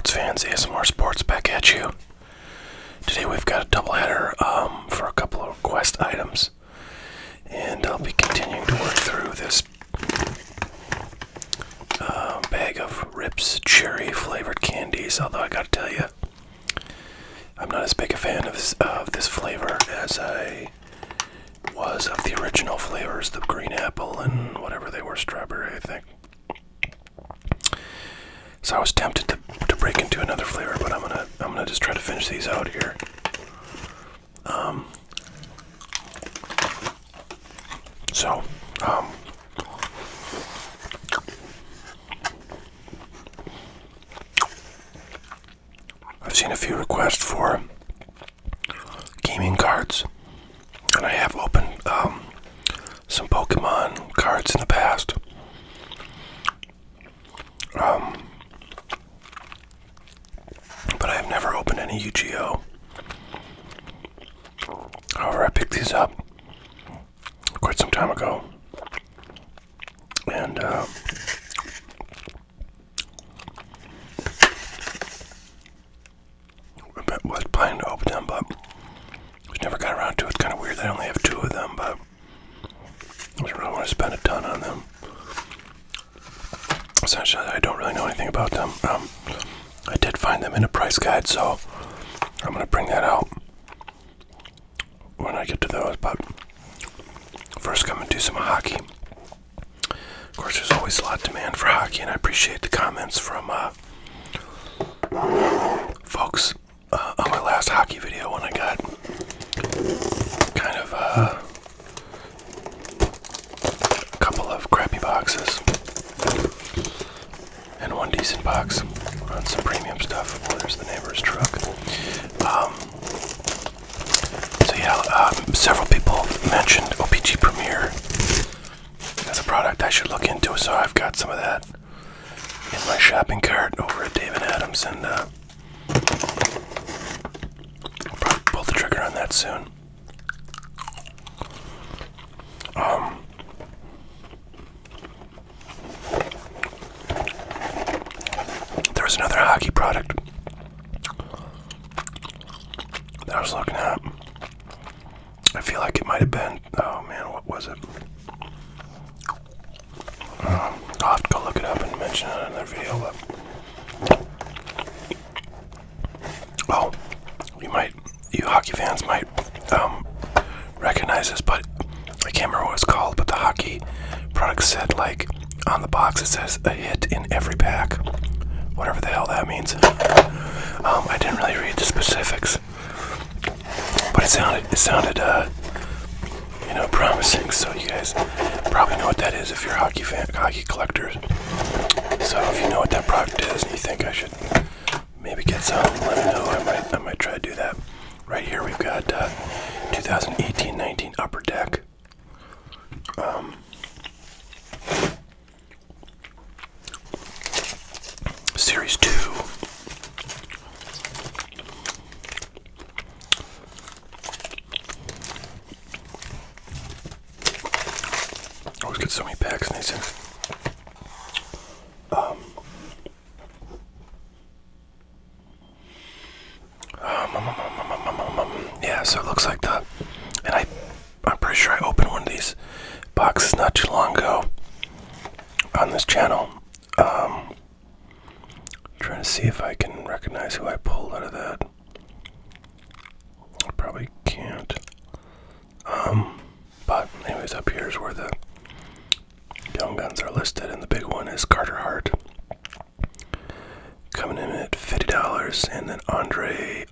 sports fans, ASMR Sports back at you. Today we've got a doubleheader for a couple of quest items, and I'll be continuing to work through this bag of Rips cherry flavored candies. Although I gotta tell you, I'm not as big a fan of this flavor as I was of the original flavors, the green apple and whatever they were, strawberry, I think. So I was tempted to break into another flavor, but I'm gonna just try to finish these out here. I've seen a few requests for gaming cards, and I have opened some Pokemon cards in the past. But I have never opened any Yu-Gi-Oh! However, I picked these up quite some time ago, and was planning to open them, but just never got around to it. It's kind of weird that I only have two of them, but I don't really want to spend a ton on them. Essentially, I don't really know anything about them. I did find them in a price guide, so I'm going to bring that out when I get to those. But first, I'm going to do some hockey. Of course, there's always a lot of demand for hockey, and I appreciate the comments from folks on my last hockey video when I got kind of a couple of crappy boxes and one decent box on some premium stuff. Well, there's the neighbor's truck. Several people mentioned OPG Premier as a product I should look into, so I've got some of that in my shopping cart over at Dave & Adams, and I'll probably pull the trigger on that soon. There was another hockey product that I was looking at. I feel like it might have been, oh man, what was it? I'll have to go look it up and mention it in another video, but well, you hockey fans might recognize this, but I can't remember what it's called, but the hockey product said, like, on the box it says a hit in every pack, whatever the hell that means. I didn't really read the specifics, but it sounded promising, so you guys probably know what that is if you're hockey collectors. So if you know what that product is and you think I should maybe get some, let me know. I might try to do that. Right here we've got 2018-19 Upper Deck. Series 2. Always get so many packs in these things. Yeah, so it looks like I'm pretty sure I opened one of these boxes not too long ago on this channel. Trying to see if I can recognize who I pulled out of that. I probably can't. But anyways, up here is where the young guns are listed, and the big one is Carter Hart, coming in at $50, and then Andrei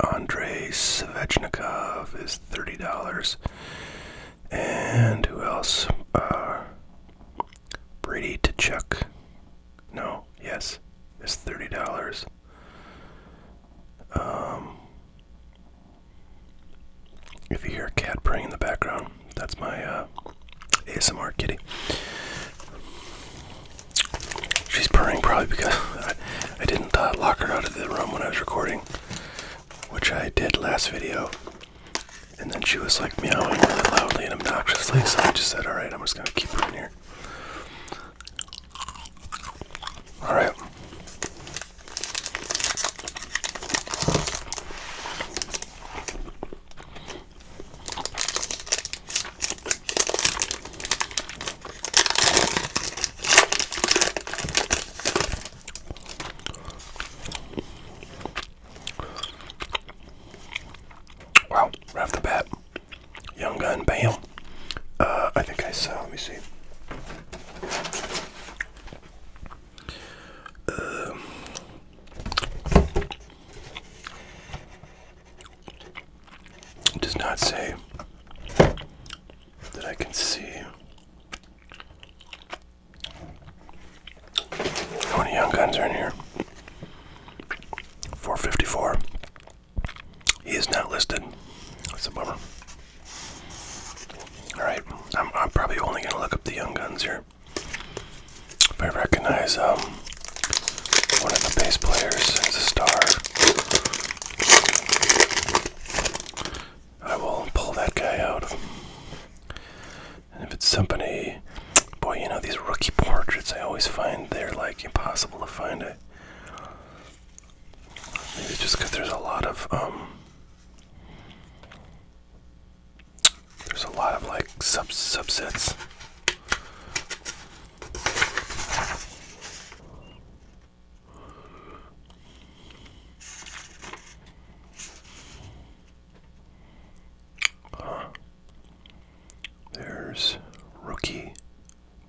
Svechnikov is $30, and who else? Brady Tkachuk. No, yes, is $30. If you hear a cat purring in the background, that's my ASMR kitty. She's purring probably because I didn't lock her out of the room when I was recording, which I did last video. And then she was like meowing really loudly and obnoxiously, so I just said, alright, I'm just going to keep her in here. Alright. let's see. That I can see. How many young guns are in here? 454. He is not listed. That's a bummer. Alright, I'm probably only going to look up the young guns here. If I recognize one of the bass players as a star, I will pull that guy out. And if it's somebody, boy, you know, these rookie portraits, I always find they're like impossible to find. Maybe it's just because there's a lot of like subsets. There's rookie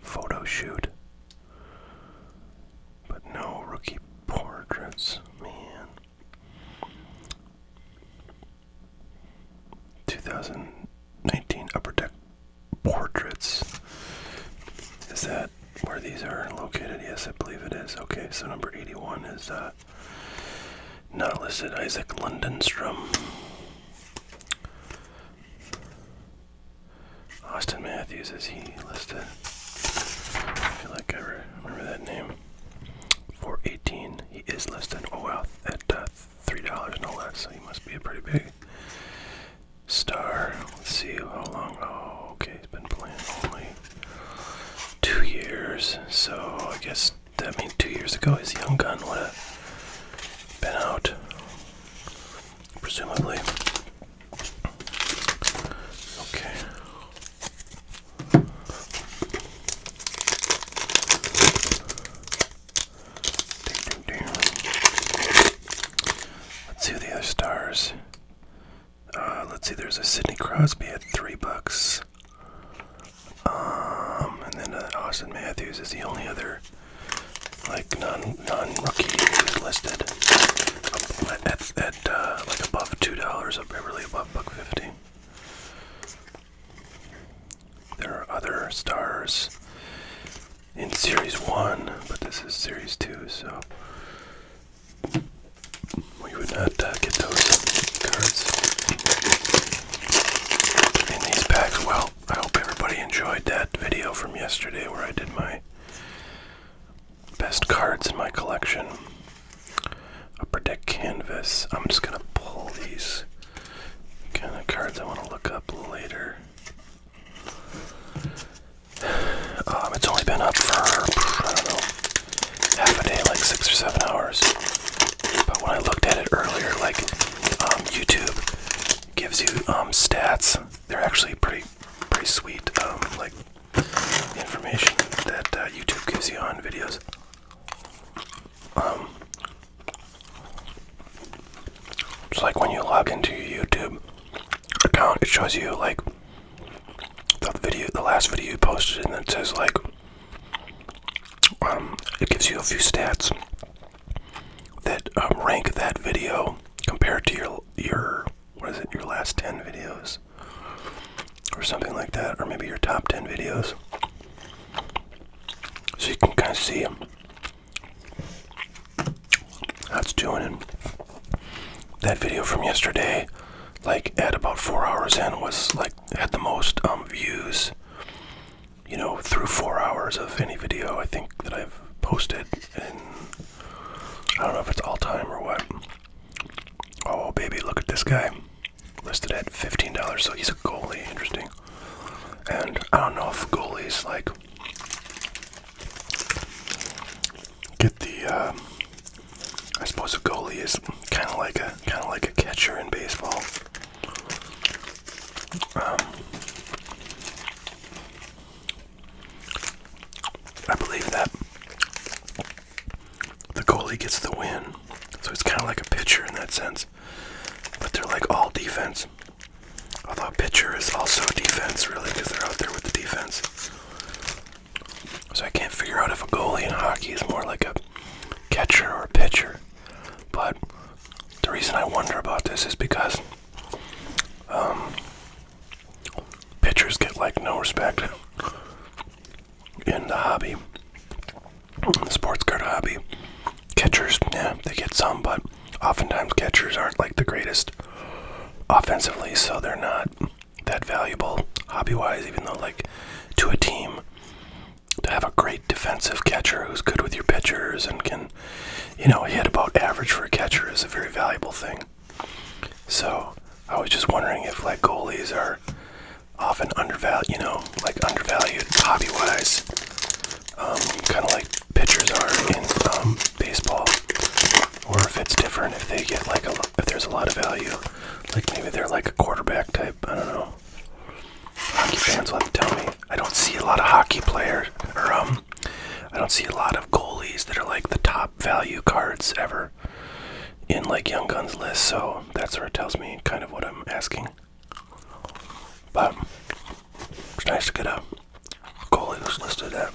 photo shoot, but no rookie portraits, man. 2019 Upper Deck portraits. Is that where these are located? Yes, I believe it is. Okay, so number 81 is not listed. Isaac Lundestrom. Austin Matthews, is he listed? I feel like I remember that name. 418, he is listed. Oh wow, at $3 no less, so he must be a pretty big star. Let's see how long. Oh, okay, he's been playing only 2 years, so I guess that means 2 years ago his young gun would have been out, presumably. Okay. Let's see who the other stars. Let's see, there's a Sidney Crosby at $3. And then Austin Matthews is the only other like non-rookie listed at like above $2, up really above $1.50. There are other stars in Series 1, but this is Series 2, so we would not get those cards in these packs. Well, I hope everybody enjoyed that video from yesterday where I did my best cards in my collection. Upper Deck Canvas. I'm just going to pull these kind of cards I want to look up later. It's only been up for, I don't know, half a day, like 6 or 7 hours. But when I looked at it earlier, like YouTube gives you stats. They're actually pretty sweet, like information that YouTube gives you on videos. It's like when you log into your YouTube account, it shows you like the last video you posted, and then it says like it gives you a few stats that rank that video compared to your what is it, your last 10 videos or something like that, or maybe your top 10 videos, so you can kind of see how it's doing. And that video from yesterday, like at about 4 hours in, was like had the most views, you know, through 4 hours of any video I think that I've posted. And I don't know if it's all time or what. Oh baby, look at this guy, listed at $15. So he's a goalie. Interesting. And I don't know if goalies like get the I suppose a goalie is kind of like a catcher in baseball. I believe that the goalie gets the win, so it's kind of like a pitcher in that sense, but they're like all defense. Although a pitcher is also defense, really, because they're out there with the defense. So I can't figure out if a goalie in hockey is more like a catcher or a pitcher. But the reason I wonder about this is because get some, but oftentimes catchers aren't like the greatest offensively, so they're not that valuable hobby-wise, even though like to a team to have a great defensive catcher who's good with your pitchers and can, hit about average for a catcher is a very valuable thing. So I was just wondering if like goalies are often undervalued, undervalued hobby-wise, kind of like pitchers are in baseball, or if it's different, if they get like if there's a lot of value, like maybe they're like a quarterback type. I don't know. Hockey fans will have to tell me. I don't see a lot of hockey players, or I don't see a lot of goalies that are like the top value cards ever in like Young Guns list, so that sort of tells me kind of what I'm asking. But it's nice to get a goalie who's listed at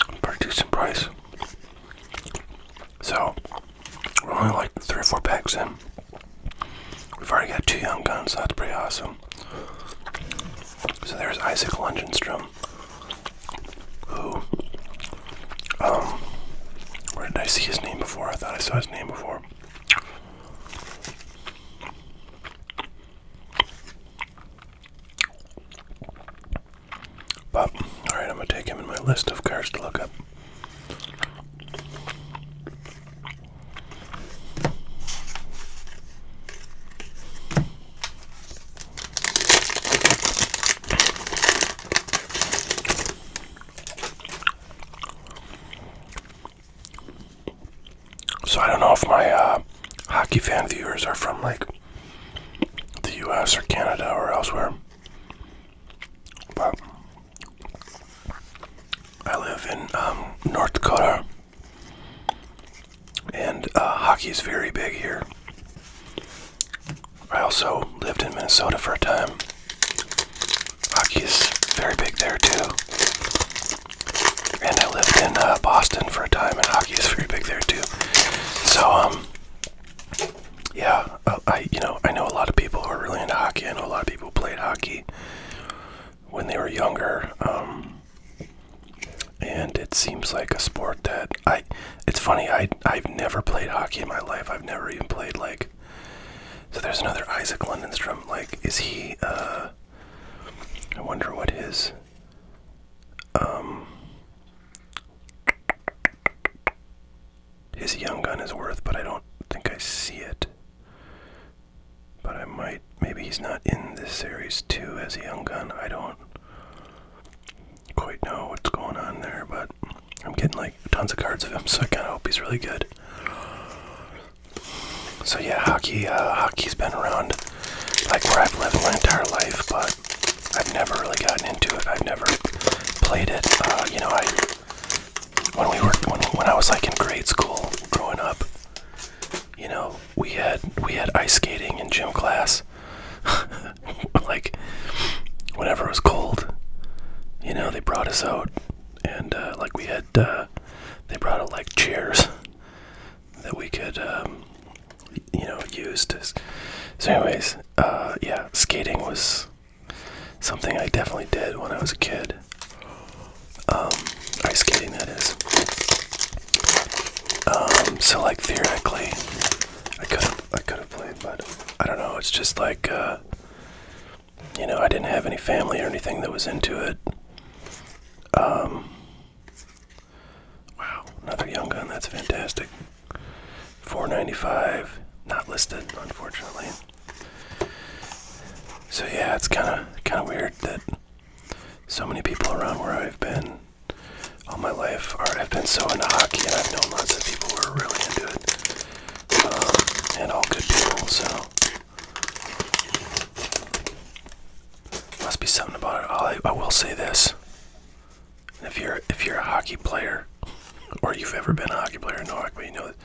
a pretty decent price. So we're only like 3 or 4 packs in. We've already got 2 Young Guns, so that's pretty awesome. So there's Isaac Lungenstrom, who, where did I see his name before? I thought I saw his name before. But, alright, I'm going to take him in my list of cards to look up. So I don't know if my hockey fan viewers are from like the US or Canada or elsewhere, but I live in North Dakota, and hockey is very big here. I also lived in Minnesota for a time. Hockey is very big there too. And I lived in Boston for a time, and hockey is very big there too. So, yeah, I know a lot of people who are really into hockey. I know a lot of people who played hockey when they were younger. And it seems like a sport that it's funny, I've never played hockey in my life. I've never even played so there's another Isaac Lundenstrom. Is he, I wonder what his, his Young Gun is worth, but I don't think I see it. But I might, maybe he's not in this series too as a Young Gun. I don't quite know what's going on there, but I'm getting tons of cards of him, so I kind of hope he's really good. So yeah, hockey's been around where I've lived my entire life, but I've never really gotten into it. I've never played it. When I was in grade school growing up, we had ice skating in gym class. Whenever it was cold, they brought us out, and we had they brought out chairs that we could use to. So anyways, yeah, skating was something I definitely did when I was a kid. Ice skating, that is. So theoretically, I could have played, but I don't know. It's just I didn't have any family or anything that was into it. Wow, another Young Gun. That's fantastic. $4.95, not listed, unfortunately. So yeah, it's kind of weird that so many people around where I've been all my life have been so into hockey, and I've known lots of people who are really into it, and all good people. So must be something about it. I will say this: if you're a hockey player, or you've ever been a hockey player, know hockey, you know that.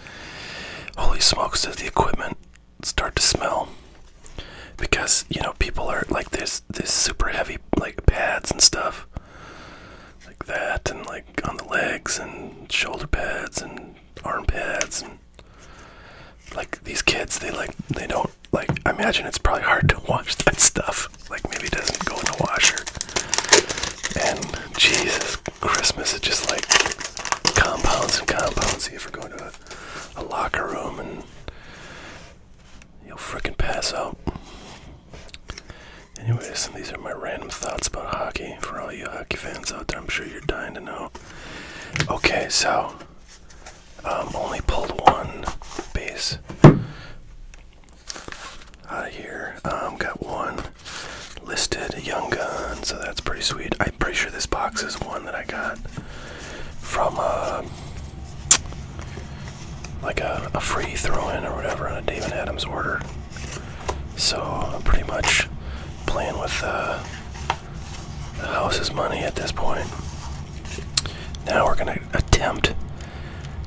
Holy smokes, does the equipment start to smell? Because people are this super heavy pads and stuff like that, and on the legs and shoulder pads and arm pads, and these kids, they don't I imagine it's probably hard to wash that stuff. Maybe it doesn't go in the washer. And Jesus Christmas, it just compounds and compounds. You ever go to a locker Got one listed, a Young Gun, so that's pretty sweet. I'm pretty sure this box is one that I got from like a free throw-in or whatever on a David Adams order. So I'm pretty much playing with the house's money at this point. Now we're gonna attempt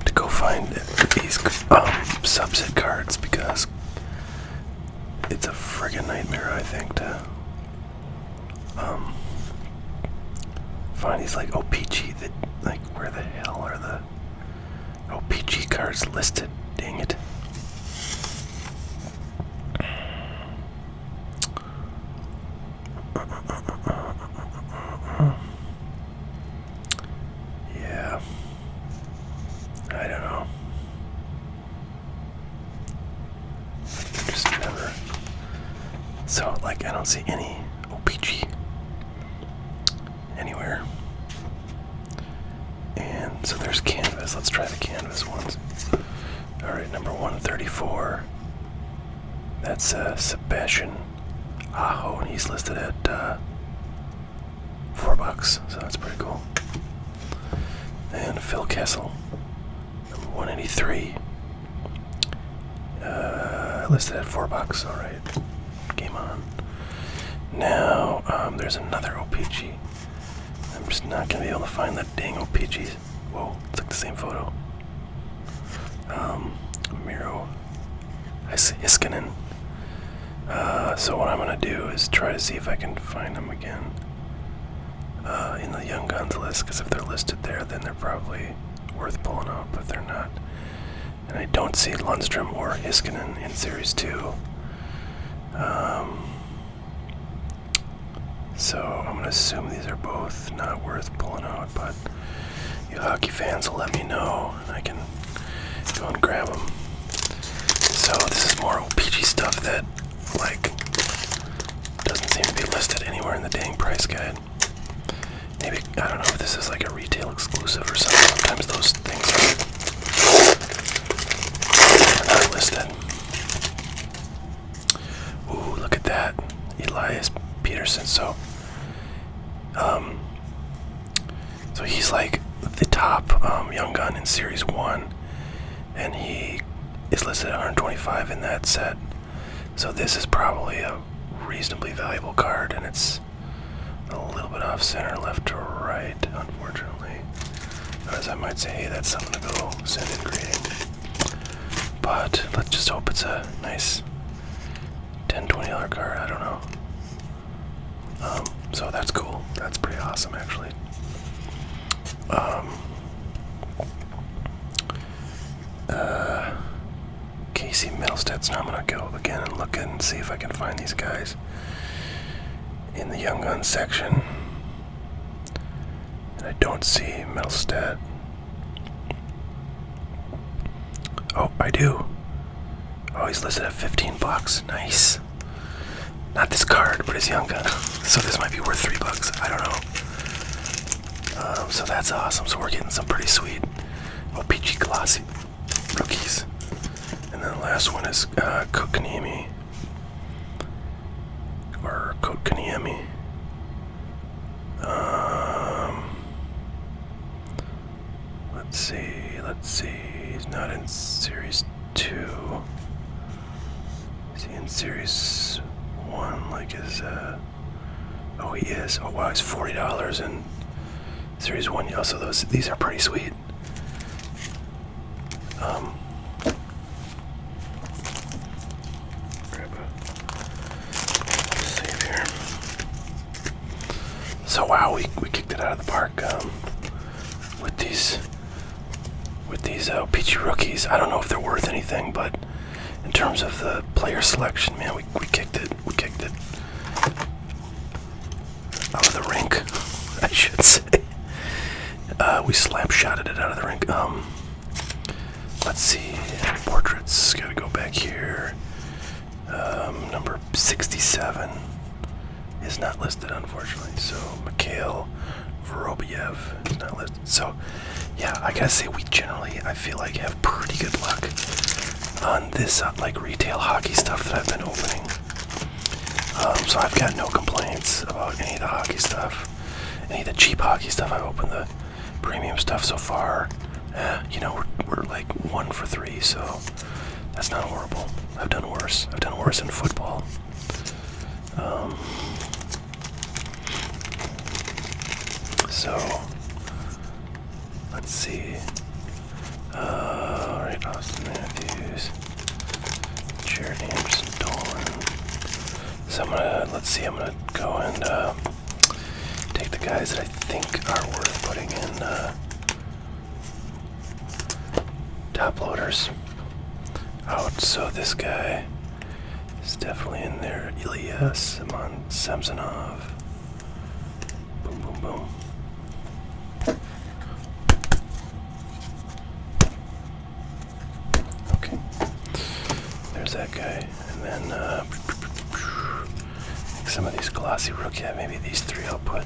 to go find these subset cards because it's a friggin' nightmare, I think, to find these like OPG that, like, where the hell are the OPG cards listed? Dang it. Yeah. I don't know. Just never. So, like, I don't see any OPG anywhere. And so there's canvas. Let's try the canvas ones. Alright, number 134. That's Sebastian Aho, and he's listed at $4, so that's pretty cool. And Phil Kessel, number 183. Listed at $4. Alright. Game on. Now, there's another OPG. I'm just not gonna be able to find that dang OPG. Whoa, it's like the same photo. Miro Hiskinen. So what I'm gonna do is try to see if I can find them again in the Young Guns list, because if they're listed there, then they're probably worth pulling out, but they're not. And I don't see Lundstrom or Hiskinen in Series 2. So I'm going to assume these are both not worth pulling out, but you hockey fans will let me know, and I can go and grab them. So this is more OPG stuff that, like, doesn't seem to be listed anywhere in the dang price guide. Maybe, I don't know if this is like a retail exclusive or something. Sometimes those things are not listed. Ooh, look at that. Elias Peterson. So he's like the top Young Gun in Series 1, and he is listed at 125 in that set. So this is probably a reasonably valuable card, and it's a little bit off center, left to right, unfortunately. As I might say, hey, that's something to go send in grading. But let's just hope it's a nice $10, $20 card, I don't know. So that's cool. That's pretty awesome, actually. Casey Middlestead's. Now I'm gonna go again and look and see if I can find these guys in the Young Guns section. And I don't see Middlestead. Oh, I do. Oh, he's listed at $15. Nice. Not this card, but his Young Gun. So this might be worth $3. I don't know. So that's awesome. So we're getting some pretty sweet OPG glossy rookies. And then the last one is Kotkaniemi. Or Kotkaniemi. Let's see. He's not in Series 2. Is he in Series 1? Like his, oh, he is. Oh, wow, he's $40 in Series 1. Yeah, so these are pretty sweet. Grab a save here. So wow, we kicked it out of the park with these OPG rookies. I don't know if they're worth anything, but in terms of the player selection, man, we kicked it. We kicked it out of the rink, I should say. We slap-shotted it out of the rink. Let's see. Portraits. Gotta go back here. Number 67 is not listed, unfortunately. So, Mikhail Vorobyev is not listed. So, yeah, I gotta say, we generally, I feel like, have pretty good luck on this, like, retail hockey stuff that I've been opening. So I've got no complaints about any of the hockey stuff. Any of the cheap hockey stuff. I've opened the premium stuff so far. You know, we're like 1 for 3, so that's not horrible. I've done worse. I've done worse in football. So let's see. Alright, Austin Matthews, Jared Anderson, Dolan. So I'm gonna go and take the guys that I think are worth putting in top loaders out. So this guy is definitely in there. Ilya Samsonov. Boom, boom, boom. Okay. There's that guy. And then some of these glossy rookie, maybe these 3 I'll put.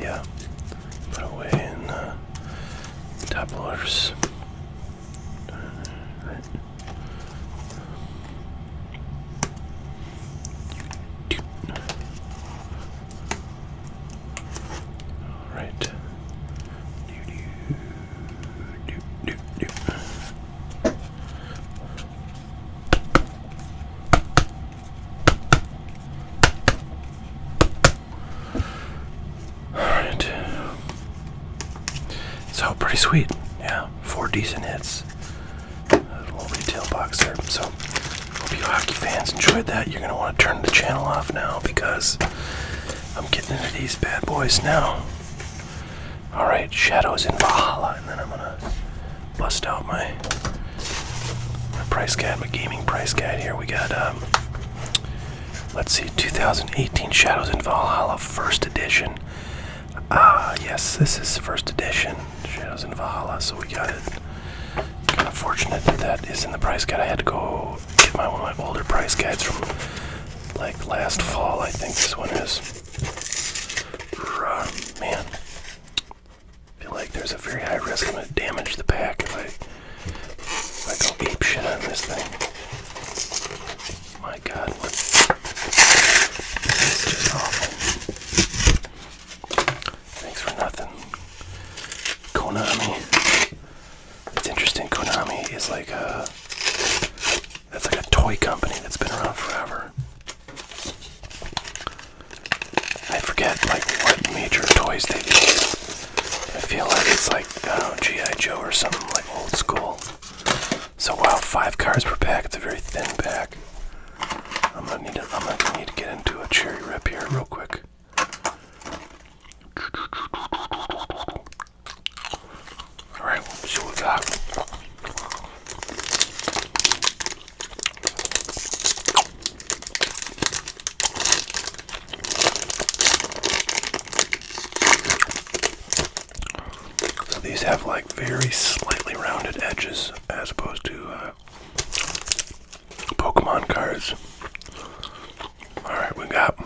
Yeah. Put away in top loaders. Right. Right. Alright. So pretty sweet. Yeah, 4 decent hits. A little retail box there. So hope you hockey fans enjoyed that. You're gonna want to turn the channel off now because I'm getting into these bad boys now. Alright, Shadows in Valhalla, and then I'm gonna bust out my price guide, my gaming price guide here. We got let's see, 2018 Shadows in Valhalla first edition. Yes, this is first edition Shadows in Valhalla, so we got it. Kind of fortunate that is in the price guide. I had to go get one of my older price guides from like last fall, I think this one is. Man, I feel like there's a very high risk I'm going to damage the pack if I go ape shit on this thing. My God, it's just awful. Thanks for nothing. Konami. It's interesting. Konami is like that's like a toy company that's been around forever. I forget like what major toys they do. I feel like it's like, I don't know, G.I. Joe or something like old school. So wow, 5 cards per pack. It's a very thin pack. I'm gonna need to get into a cherry rip here real quick. Alright, let's see what we got. So these have like very slightly rounded edges as opposed to Pokemon cards. Alright, we got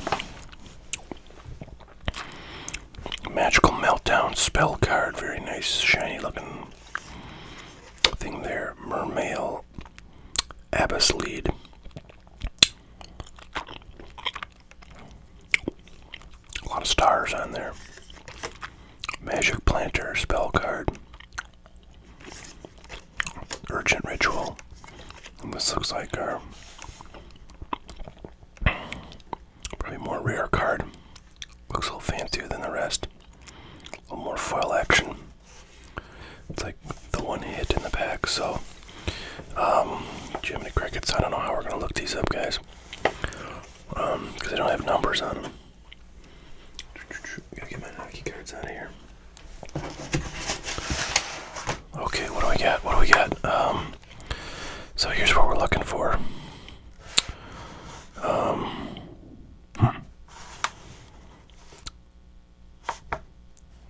Magical Meltdown spell card. Very nice, shiny looking thing there. Mermail Abyss Lead. A lot of stars on there. Magic Planter spell card. Urgent Ritual. And this looks like our probably more rare card. Looks a little fancier than the rest. A little more foil action. It's like the one hit in the pack, so Jiminy Crickets. I don't know how we're gonna look these up, guys. Because they don't have numbers on them. Gotta get my hockey cards out of here. Okay, what do we got? What do we got? So here's what we're looking for.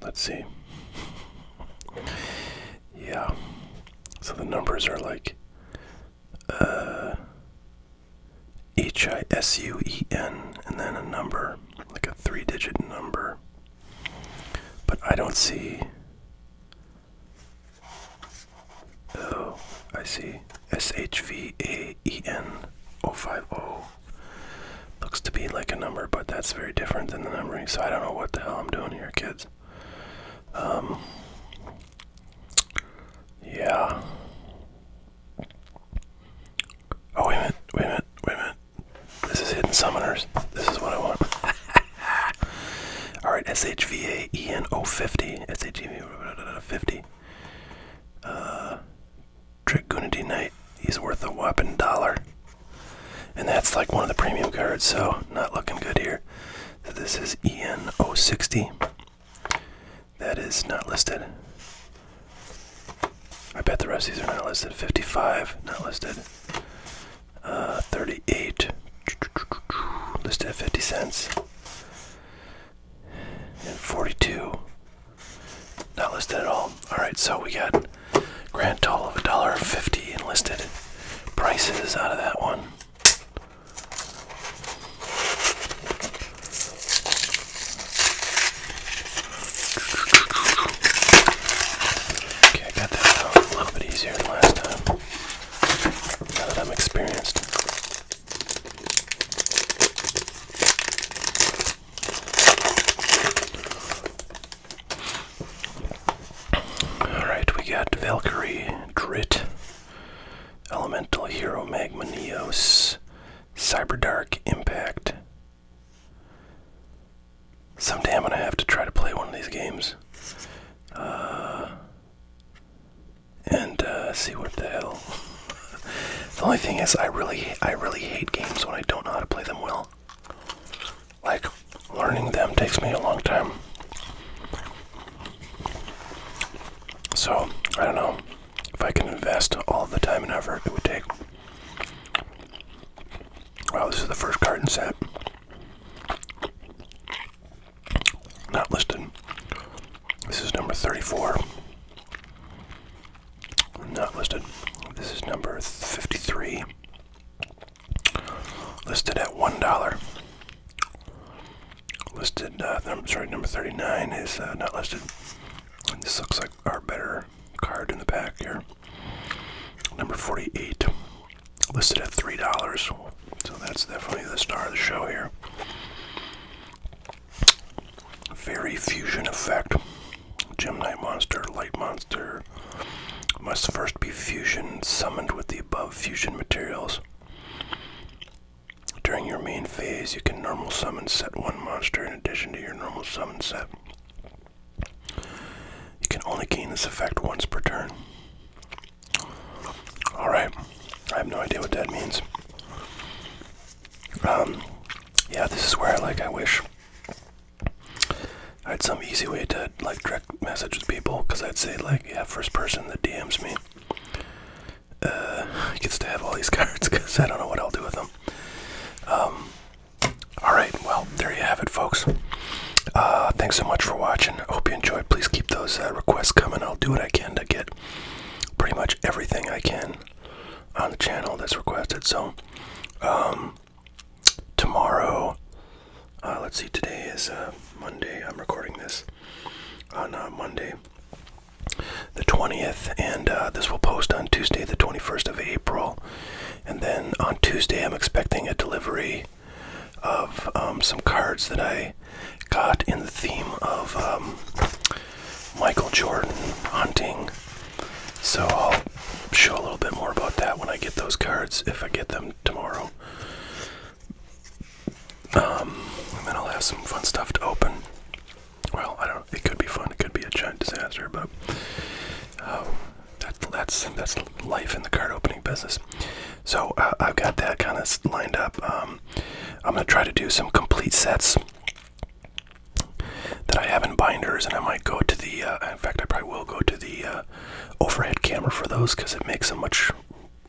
Let's see. Yeah. So the numbers are like HISUEN and then a number, like a 3-digit number. But I don't see. Oh, I see SHVAEN 050. like a number, but that's very different than the numbering, so I don't know what the hell I'm doing here, kids. Yeah. Oh, wait a minute. This is Hidden Summoners. This is what I want. Alright, SHVAENO50. SHVAENO50. Dragoonity Knight. He's worth a whopping $1. And that's like one of the premium cards, so not looking good here. So this is EN060. That is not listed. I bet the rest of these are not listed. 55, not listed. 38, listed at 50 cents. And 42, not listed at all. Alright, so we got grand total of $1.50 in listed prices out of that one. Okay, I got that out a little bit easier than last time. Now that I'm experienced. Alright, we got Valkyrie, Drit, Elemental Hero, Magma Neos, Cyberdark, Impact. Someday I'm gonna have to try to play one of these games. And see what the hell. The only thing is I really hate games when I don't know how to play them well. Like, learning them takes me a long time. So, I don't know if I can invest all of the time and effort it would take. Wow, this is the first card in set. Not listed. This is number 34. Not listed. This is number 53. Listed at $1. Listed, number 39 is not listed. And this looks like our better card in the pack here. Number 48. Listed at $3. So that's definitely the star of the show here. Fairy Fusion Effect. Gem Knight Monster, Light Monster. Must first be fusion summoned with the above fusion materials. During your main phase, you can normal summon set one monster in addition to your normal summon set. You can only gain this effect once per turn. Alright, I have no idea what that means. Yeah, this is where I wish I had some easy way to direct message with people, because I'd say first person that DMs me gets to have all these cards, because I don't know what I'll do with them. Alright, well, there you have it, folks. Thanks so much for watching. I hope you enjoyed. Please keep those requests coming. I'll do what I can to get pretty much everything I can on the channel that's requested. So, tomorrow, let's see, today is Monday. I'm recording this on Monday the 20th, and this will post on Tuesday the 21st of April. And then on Tuesday I'm expecting a delivery of some cards that I got in the theme of Michael Jordan hunting. So I'll show a little bit more about that when I get those cards, if I get them tomorrow. And then I'll have some fun stuff to open. Well, I don't know, it could be fun, it could be a giant disaster, but that's life in the card opening business. So I've got that kind of lined up. I'm going to try to do some complete sets that I have in binders, and I might go to the, in fact I probably will go to the overhead camera for those, because it makes a much,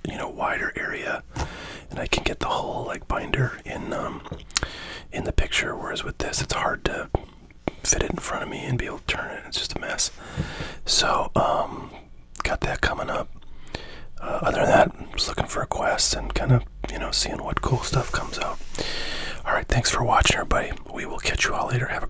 wider area, and I can get the whole binder in the picture, whereas with this it's hard to fit it in front of me and be able to turn it. It's just a mess. So got that coming up. Other than that, I'm just looking for requests and kind of seeing what cool stuff comes out. Alright, thanks for watching, everybody. We will catch you all later. Have a